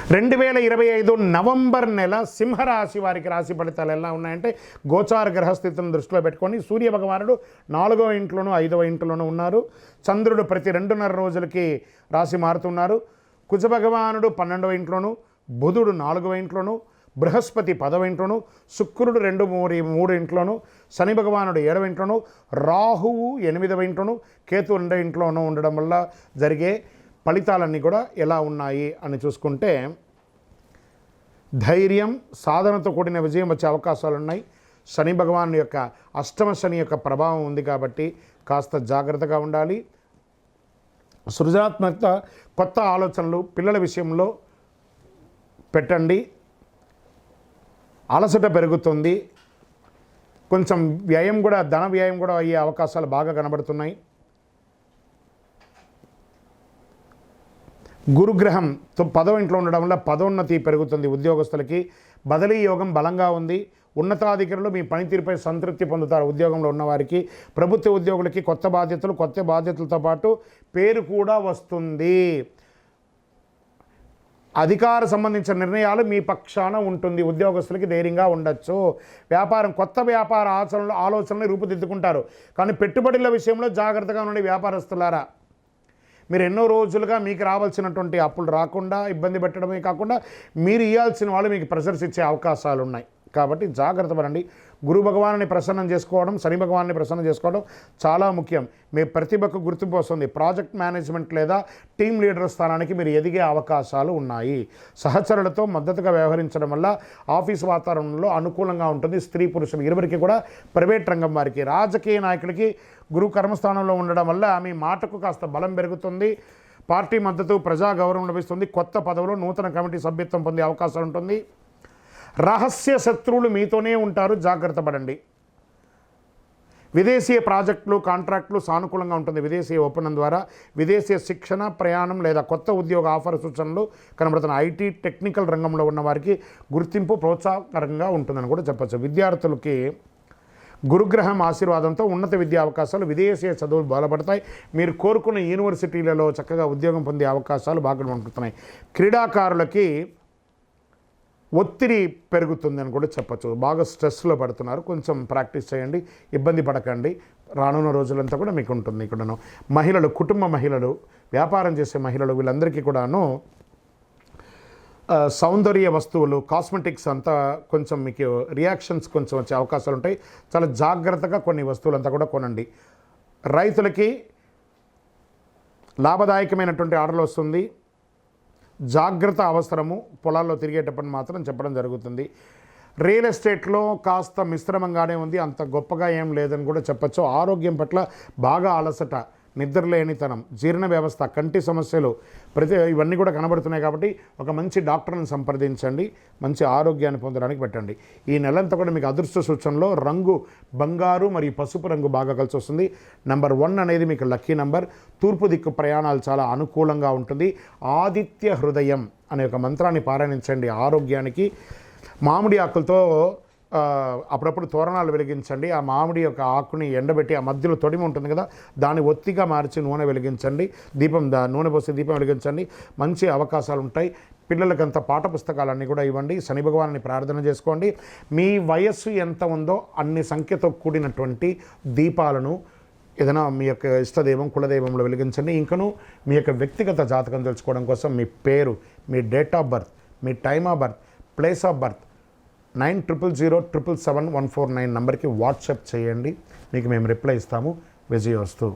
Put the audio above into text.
2025 November నెల సింహరాశి వారికి రాశి ఫలితాలు ఎలా ఉన్నాయంటే, గోచార గ్రహస్థితులను దృష్టిలో పెట్టుకొని సూర్య భగవానుడు 4వ ఇంట్లోనూ 5వ ఇంట్లోనూ ఉన్నారు. చంద్రుడు ప్రతి 2.5 రోజులకి రాశి మారుతున్నారు. కుజ భగవానుడు 12వ ఇంట్లోనూ, బుధుడు 4వ ఇంట్లోనూ, బృహస్పతి 10వ ఇంట్లోనూ, శుక్రుడు 2-3 ఇంట్లోనూ, శని భగవానుడు 7వ ఇంట్లోనూ, రాహువు 8వ ఇంట్లోనూ, కేతు 2వ ఇంట్లోనూ ఉండడం వల్ల జరిగే ఫలితాలన్నీ కూడా ఎలా ఉన్నాయి అని చూసుకుంటే, ధైర్యం, సాధనతో కూడిన విజయం వచ్చే అవకాశాలు ఉన్నాయి. శని భగవాన్ యొక్క అష్టమ శని యొక్క ప్రభావం ఉంది కాబట్టి కాస్త జాగ్రత్తగా ఉండాలి. సృజనాత్మకత, కొత్త ఆలోచనలు పిల్లల విషయంలో పెట్టండి. అలసట పెరుగుతుంది. కొంచెం వ్యయం కూడా, ధన వ్యయం కూడా అయ్యే అవకాశాలు బాగా కనబడుతున్నాయి. గురుగ్రహం 10వ ఇంట్లో ఉండడం వల్ల పదోన్నతి పెరుగుతుంది. ఉద్యోగస్తులకి బదిలీ యోగం బలంగా ఉంది. ఉన్నతాధికారులు మీ పనితీరుపై సంతృప్తి పొందుతారు. ఉద్యోగంలో ఉన్నవారికి, ప్రభుత్వ ఉద్యోగులకి కొత్త బాధ్యతలతో పాటు పేరు కూడా వస్తుంది. అధికార సంబంధించిన నిర్ణయాలు మీ పక్షాన ఉంటుంది. ఉద్యోగస్తులకి ధైర్యంగా ఉండొచ్చు. కొత్త వ్యాపార ఆలోచనలు రూపుదిద్దుకుంటారు. కానీ పెట్టుబడుల విషయంలో జాగ్రత్తగా ఉండండి వ్యాపారస్తులారా. మీరు ఎన్నో రోజులుగా మీకు రావాల్సినటువంటి అప్పులు రాకుండా ఇబ్బంది పెట్టడమే కాకుండా మీరు ఇవ్వాల్సిన వాళ్ళు మీకు ప్రెషర్స్ ఇచ్చే అవకాశాలు ఉన్నాయి. కాబట్టి జాగ్రత్త పడండి. గురు భగవాన్ని ప్రసన్నం చేసుకోవడం, శని భగవాన్ని ప్రసన్నం చేసుకోవడం చాలా ముఖ్యం. మీ ప్రతిభకు గుర్తింపు వస్తుంది. ప్రాజెక్ట్ మేనేజ్మెంట్ లేదా టీమ్ లీడర్ స్థానానికి మీరు ఎదిగే అవకాశాలు ఉన్నాయి. సహచరులతో మద్దతుగా వ్యవహరించడం వల్ల ఆఫీస్ వాతావరణంలో అనుకూలంగా ఉంటుంది. స్త్రీ పురుషులు ఇరువురికి కూడా, ప్రైవేట్ రంగం వారికి, రాజకీయ నాయకులకి గురు కర్మస్థానంలో ఉండడం వల్ల మీ మాటకు కాస్త బలం పెరుగుతుంది. పార్టీ మద్దతు, ప్రజా గౌరవం లభిస్తుంది. కొత్త పదవులు, నూతన కమిటీ సభ్యత్వం పొందే అవకాశాలు ఉంటుంది. రహస్య శత్రువులు మీతోనే ఉంటారు, జాగ్రత్త పడండి. విదేశీయ ప్రాజెక్టులు, కాంట్రాక్టులు సానుకూలంగా ఉంటుంది. విదేశీయ ఒప్పందం ద్వారా విదేశీయ శిక్షణ, ప్రయాణం లేదా కొత్త ఉద్యోగ ఆఫర్ సూచనలు కనబడుతున్న ఐటీ, టెక్నికల్ రంగంలో ఉన్న వారికి గుర్తింపు ప్రోత్సాహకరంగా ఉంటుందని కూడా చెప్పచ్చు. విద్యార్థులకి గురుగ్రహం ఆశీర్వాదంతో ఉన్నత విద్యా అవకాశాలు, విదేశీయ చదువులు బలపడతాయి. మీరు కోరుకున్న యూనివర్సిటీలలో చక్కగా ఉద్యోగం పొందే అవకాశాలు బాగా ఉంటున్నాయి. క్రీడాకారులకి ఒత్తిడి పెరుగుతుందని కూడా చెప్పచ్చు. బాగా స్ట్రెస్లో పడుతున్నారు. కొంచెం ప్రాక్టీస్ చేయండి, ఇబ్బంది పడకండి. రానున్న రోజులంతా కూడా మీకు ఉంటుంది. ఇక్కడను మహిళలు, కుటుంబ మహిళలు, వ్యాపారం చేసే మహిళలు, వీళ్ళందరికీ కూడాను సౌందర్య వస్తువులు, కాస్మెటిక్స్ అంతా కొంచెం మీకు రియాక్షన్స్ కొంచెం వచ్చే అవకాశాలు ఉంటాయి. చాలా జాగ్రత్తగా కొన్ని వస్తువులంతా కూడా కొనండి. రైతులకి లాభదాయకమైనటువంటి ఆర్డర్లు వస్తుంది. జాగ్రత్త అవసరము. పొలాల్లో తిరిగేటప్పుడు మాత్రం చెప్పడం జరుగుతుంది. రియల్ ఎస్టేట్లో కాస్త మిశ్రమంగానే ఉంది, అంత గొప్పగా ఏం లేదని కూడా చెప్పచ్చు. ఆరోగ్యం పట్ల బాగా అలసట, నిద్రలేనితనం, జీర్ణ వ్యవస్థ, కంటి సమస్యలు ఇవన్నీ కూడా కనబడుతున్నాయి. కాబట్టి ఒక మంచి డాక్టర్ని సంప్రదించండి. మంచి ఆరోగ్యాన్ని పొందడానికి పెట్టండి. ఈ నెలంతా కూడా మీకు అదృష్ట సూచనలో రంగు బంగారు మరియు పసుపు రంగు బాగా కలిసి వస్తుంది. నెంబర్ 1 అనేది మీకు లక్కీ నెంబర్. తూర్పు దిక్కు ప్రయాణాలు చాలా అనుకూలంగా ఉంటుంది. ఆదిత్య హృదయం అనే ఒక మంత్రాన్ని పారాయణించండి. ఆరోగ్యానికి మామిడి ఆకులతో అప్పుడప్పుడు తోరణాలు వెలిగించండి. ఆ మామిడి యొక్క ఆకుని ఎండబెట్టి ఆ మధ్యలో తొడిమి ఉంటుంది కదా, దాన్ని ఒత్తిగా మార్చి నూనె వెలిగించండి. నూనె పోసి దీపం వెలిగించండి. మంచి అవకాశాలు ఉంటాయి. పిల్లలకంత పాఠ పుస్తకాలన్నీ కూడా ఇవ్వండి. శని భగవాన్ని ప్రార్థన చేసుకోండి. మీ వయస్సు ఎంత ఉందో అన్ని సంఖ్యతో కూడినటువంటి దీపాలను ఏదైనా మీ యొక్క ఇష్టదైవం, కులదైవంలో వెలిగించండి. ఇంకను మీ యొక్క వ్యక్తిగత జాతకం తెలుసుకోవడం కోసం మీ పేరు, మీ డేట్ ఆఫ్ బర్త్, మీ time of birth, place of birth 9007777149 నంబర్కి వాట్సాప్ చేయండి. మీకు మేము రిప్లై ఇస్తాము. విజయోస్తు.